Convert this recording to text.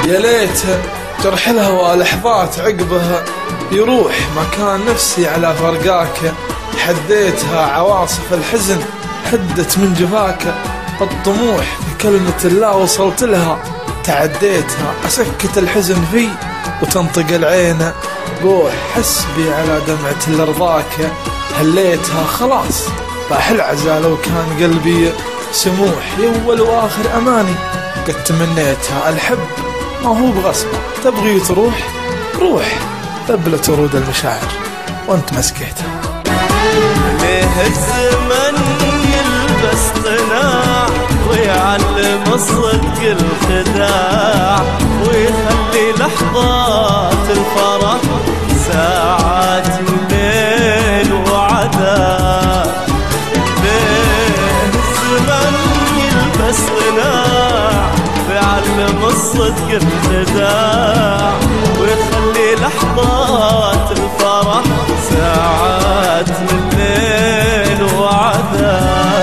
يا ليت ترحلها ولحظات عقبها يروح ما كان نفسي على فرقاك. حديتها عواصف الحزن هدت من جفاك، الطموح في كلمة لا وصلت لها تعديتها. أسكت الحزن في وتنطق العين روح حسبي على دمعة اللي رضاك. هليتها خلاص راح العزا لو كان قلبي سموح، يول وآخر أماني قد تمنيتها. الحب ما هو بغصبة، تبغي تروح روح ذبلة ورود المشاعر وانت مسكيتها. ليه الزمن يلبس قناع ويعلم الصدق الخداع، ويخلي لحظات الفرح ساعات من ليل وعذاب. ليه الزمن يلبس قناع ويعلم الصدق الخداع، ويخلي لحظات الفرح ساعات من ليل وعذاب.